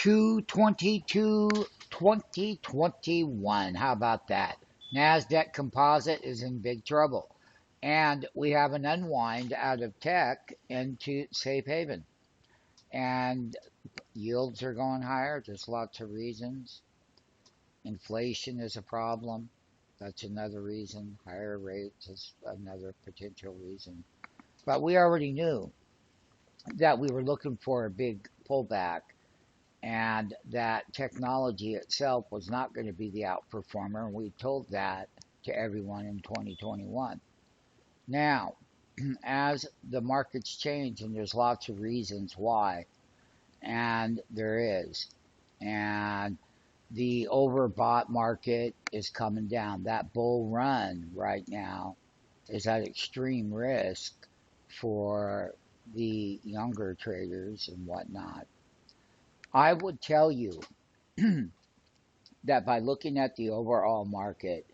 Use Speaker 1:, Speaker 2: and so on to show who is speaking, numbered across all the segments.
Speaker 1: 2/22/2021. How about that? NASDAQ Composite is in big trouble. And we have an unwind out of tech into safe haven. And yields are going higher. There's lots of reasons. Inflation is a problem. That's another reason. Higher rates is another potential reason. But we already knew that we were looking for a big pullback and that technology itself was not going to be the outperformer. And we told that to everyone in 2021. Now, as the markets change, and there's lots of reasons why, and there is, and the overbought market is coming down. That bull run right now is at extreme risk for the younger traders and whatnot. I would tell you that by looking at the overall market,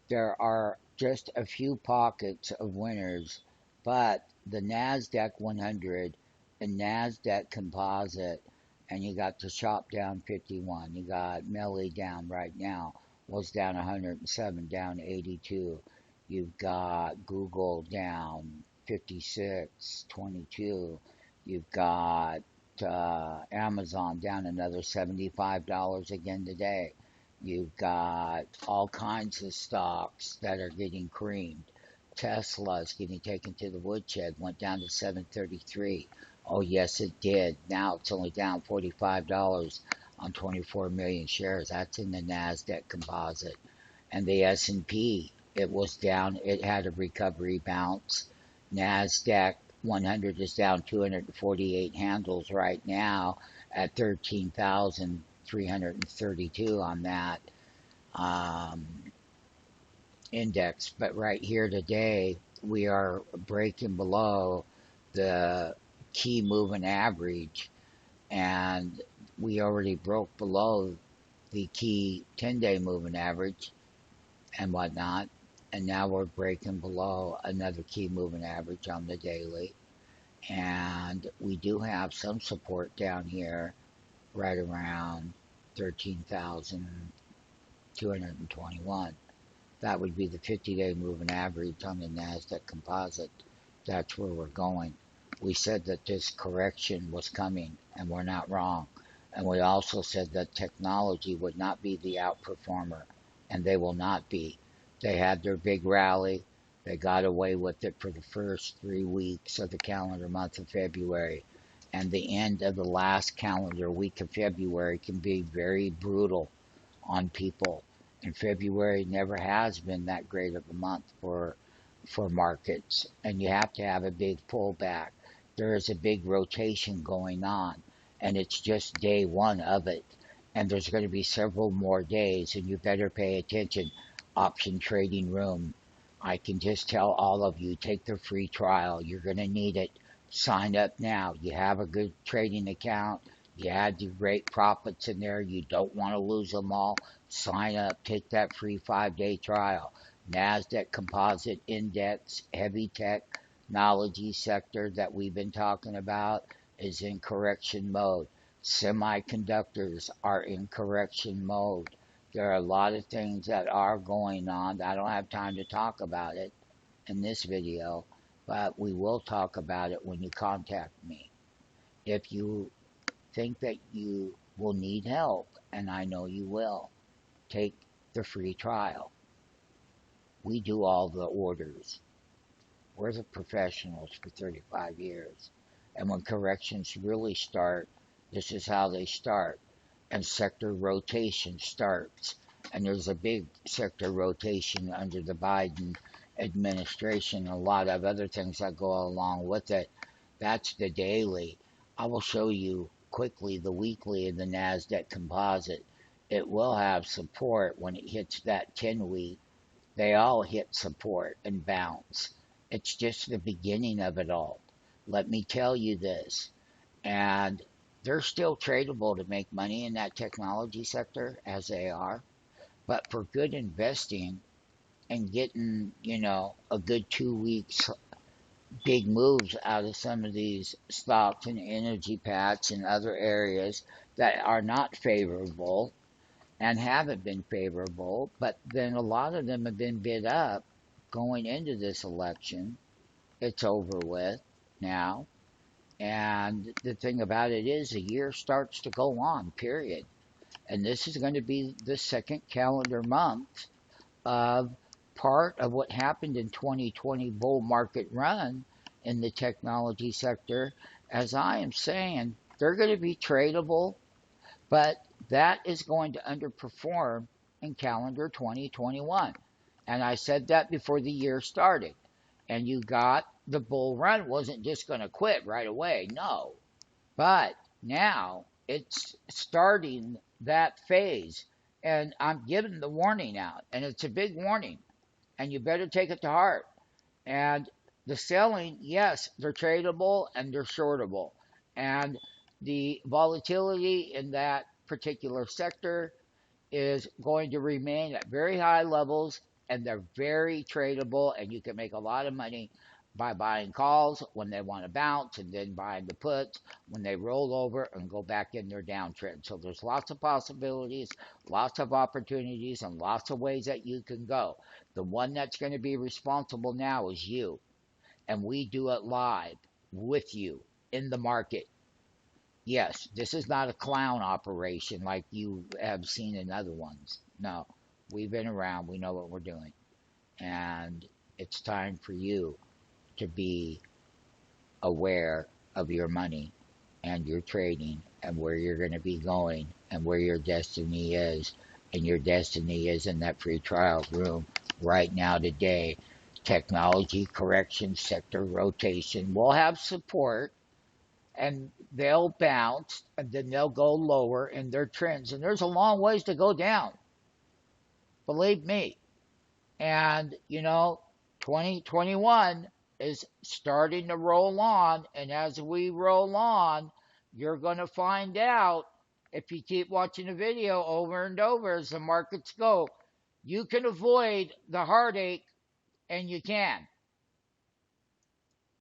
Speaker 1: there are just a few pockets of winners, but the NASDAQ 100 and NASDAQ Composite, and you got the shop down 51. You got Melly down right now, was down 107, down 82. You've got Google down 56.22. You've got Amazon down another $75 again today. You've got all kinds of stocks that are getting creamed. Tesla's getting taken to the woodshed, went down to 733. Oh, yes, it did. Now it's only down $45 on 24 million shares. That's in the NASDAQ Composite. And the S&P, it was down. It had a recovery bounce. NASDAQ 100 is down 248 handles right now at 13,332 on that index. But right here today, we are breaking below the key moving average, and we already broke below the key 10-day moving average and whatnot, and now we're breaking below another key moving average on the daily, and we do have some support down here right around 13,221. That would be the 50-day moving average on the NASDAQ Composite. That's where we're going. We said that this correction was coming, and we're not wrong. And we also said that technology would not be the outperformer, and they will not be. They had their big rally. They got away with it for the first 3 weeks of the calendar month of February. And the end of the last calendar week of February can be very brutal on people. And February never has been that great of a month for markets. And you have to have a big pullback. There is a big rotation going on, and it's just day one of it. And there's going to be several more days, and you better pay attention. Option trading room. I can just tell all of you, take the free trial. You're going to need it. Sign up now. You have a good trading account. You had the great profits in there. You don't want to lose them all. Sign up. Take that free 5-day trial. NASDAQ Composite Index, heavy technology sector that we've been talking about is in correction mode. Semiconductors are in correction mode. There are a lot of things that are going on. I don't have time to talk about it in this video, but we will talk about it when you contact me. If you think that you will need help, and I know you will, take the free trial. We do all the orders. We're the professionals for 35 years. And when corrections really start, this is how they start. And sector rotation starts. And there's a big sector rotation under the Biden administration, and a lot of other things that go along with it. That's the daily. I will show you quickly the weekly in the NASDAQ Composite. It will have support when it hits that 10-week. They all hit support and bounce. It's just the beginning of it all. Let me tell you this. And they're still tradable to make money in that technology sector, as they are. But for good investing and getting, a good 2 weeks big moves out of some of these stocks and energy patch and other areas that are not favorable and haven't been favorable, but then a lot of them have been bid up going into this election. It's over with now. And the thing about it is, the year starts to go on, period. And this is going to be the second calendar month of part of what happened in 2020 bull market run in the technology sector. As I am saying, they're going to be tradable, but that is going to underperform in calendar 2021. And I said that before the year started. And you got the bull run wasn't just going to quit right away. No. But now it's starting that phase. And I'm giving the warning out. And it's a big warning. And you better take it to heart. And the selling, yes, they're tradable and they're shortable. And the volatility in that particular sector is going to remain at very high levels, and they're very tradable, and you can make a lot of money by buying calls when they want to bounce and then buying the puts when they roll over and go back in their downtrend. So there's lots of possibilities, lots of opportunities, and lots of ways that you can go. The one that's going to be responsible now is you, and we do it live with you in the market. Yes, this is not a clown operation like you have seen in other ones. No, we've been around, we know what we're doing. And it's time for you to be aware of your money and your trading and where you're going to be going and where your destiny is. And your destiny is in that free trial room right now today. Technology correction sector rotation will have support, and they'll bounce and then they'll go lower in their trends. And there's a long ways to go down, believe me. And, 2021 is starting to roll on. And as we roll on, you're going to find out, if you keep watching the video over and over as the markets go, you can avoid the heartache, and you can.